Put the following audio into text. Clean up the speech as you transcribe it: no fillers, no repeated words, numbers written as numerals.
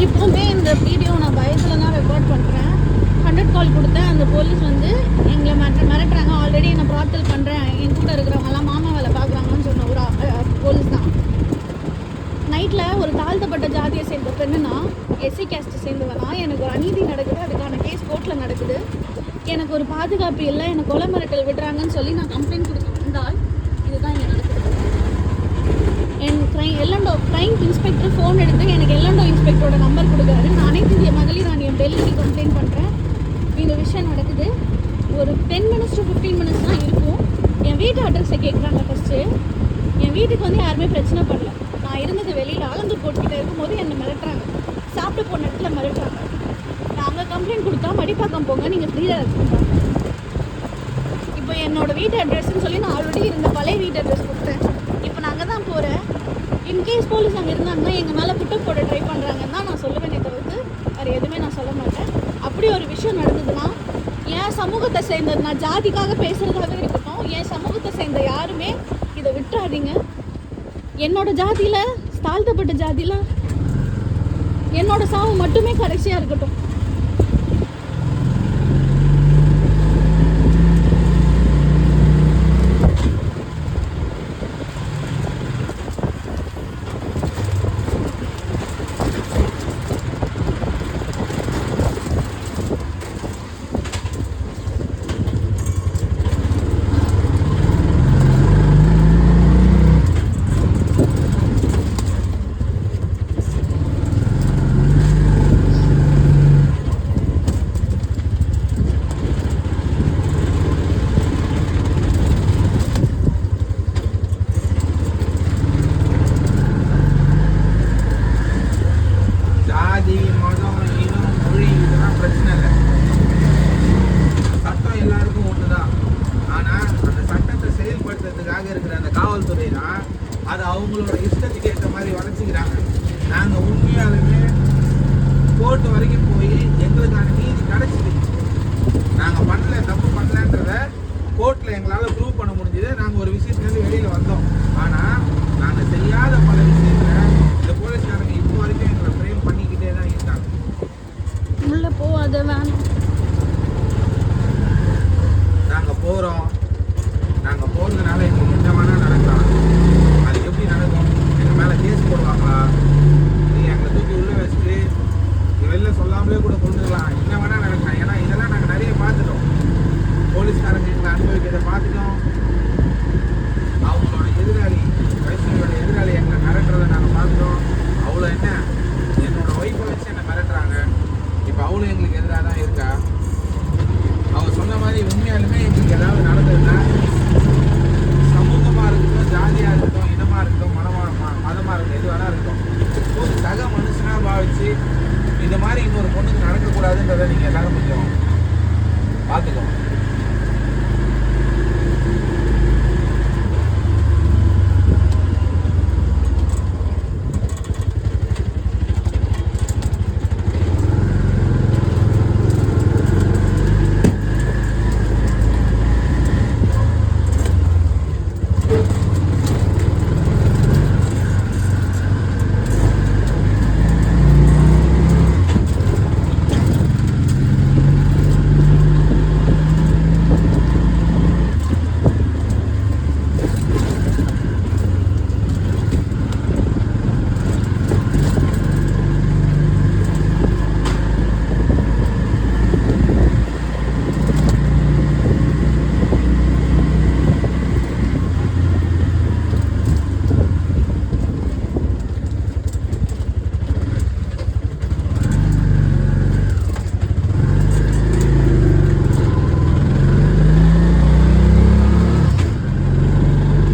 இப்போவுமே இந்த வீடியோ நான் பயத்தில் தான் ரெக்கார்ட் பண்ணுறேன். 100 கால் கொடுத்தேன். அந்த போலீஸ் வந்து எங்களை மிரட்டுறாங்க. ஆல்ரெடி என்னை ப்ராத்தல் பண்ணுறேன், என் கூட இருக்கிறவங்கலாம் மாமா வேலை பார்க்குறாங்கன்னு சொன்ன ஒரு போலீஸ் தான். நைட்டில் ஒரு தாழ்த்தப்பட்ட ஜாதியை சேர்ந்த பெண்ணுனா, எஸ்சி கேஸ்ட்டை சேர்ந்தவனா, எனக்கு ஒரு அநீதி நடக்குது, அதுக்கான கேஸ் கோர்ட்டில் நடக்குது, எனக்கு ஒரு பாதுகாப்பு இல்லை, எனக்கு கொலை மிரட்டல் விடுறாங்கன்னு சொல்லி நான் கம்ப்ளைண்ட் கொடுத்துருந்தால் இதுதான் இங்கே நடக்குது. என் க்ரைம் இன்ஸ்பெக்டர் ஃபோன் எடுத்து எனக்கு எல்லண்டோ இன்ஸ்பெக்டரோட நம்பர் கொடுக்குறாரு. நான் அனைத்து இந்திய மகளிர் ஆணையம் டெல்லிக்கு கம்ப்ளைண்ட் பண்ணுறேன். இந்த விஷயம் நடக்குது. ஒரு 10 minutes to 15 minutes தான் இருக்கும். என் வீட்டு அட்ரஸை கேட்குறாங்க. ஃபஸ்ட்டு என் வீட்டுக்கு வந்து யாருமே பிரச்சனை பண்ணல. நான் இருந்தது வெளியில் ஆலந்தூர் கோட்கிட்ட இருக்கும்போது என்னை மிரட்டுறாங்க. சாப்பிட்டு போன இடத்துல மிரட்டுறாங்க. நான் அங்கே கம்ப்ளைண்ட் கொடுத்தா மடிப்பாக்கம் போங்க, நீங்கள் ஃப்ரீயாக இருக்குங்க. இப்போ என்னோடய வீட்டு அட்ரஸ்ன்னு சொல்லி நான் ஆல்ரெடி இருந்த பழைய வீட்டு அட்ரஸ் கொடுத்தேன். இப்போ நான் அங்கே தான் போகிறேன். இன்கேஸ் போலீஸ் அங்கே இருந்தாங்கன்னா எங்கள் மேலே புட்டப் போட ட்ரை பண்ணுறாங்கன்னு தான் நான் சொல்லுவேனே தவிர்த்து வேறு எதுவுமே நான் சொல்ல மாட்டேன். அப்படி ஒரு விஷயம் நடந்ததுன்னா என் சமூகத்தை சேர்ந்தது, நான் ஜாதிக்காக பேசுகிறதாகவே இருக்கட்டும், என் சமூகத்தை சேர்ந்த யாருமே இதை விட்டுறாதீங்க. என்னோட ஜாதியில், தாழ்த்தப்பட்ட ஜாதியில் என்னோட சாவு மட்டுமே கடைசியாக இருக்கட்டும். அது அவங்களோட இஷ்டத்துக்கு ஏற்ற மாதிரி வளைச்சிக்கிறாங்க. நாங்கள் உண்மையாலுமே கோர்ட்டு வரைக்கும் போய் எங்களுக்கான நீதி கிடைச்சிது. நாங்கள் பண்ணல, தப்பு பண்ணலன்றத கோர்ட்டில் எங்களால் ப்ரூவ் பண்ண முடிஞ்சது. நாங்கள் ஒரு விஷயத்துலேருந்து வெளியில் வந்தோம். ஆனால் நாங்கள் செய்யாத பல விஷயத்தில் இந்த போலீஸ்காரங்க இப்போ வரைக்கும் எங்களை ஃப்ரேம் பண்ணிக்கிட்டே தான் இருக்காங்க. உள்ளே போகாத வேணும். நாங்கள் போகிறோம், நாங்கள் போகிறதுனால எங்களுக்கு என்ன வேணால் நடக்கலாம். அது எப்படி நடக்கும்? எங்கள் மேலே கேஸ் போடுவாங்களா? நீங்கள் எங்களை தூக்கி உள்ளே வச்சுட்டு வெளில சொல்லாமலே கூட கொண்டுக்கலாம். என்ன வேணால்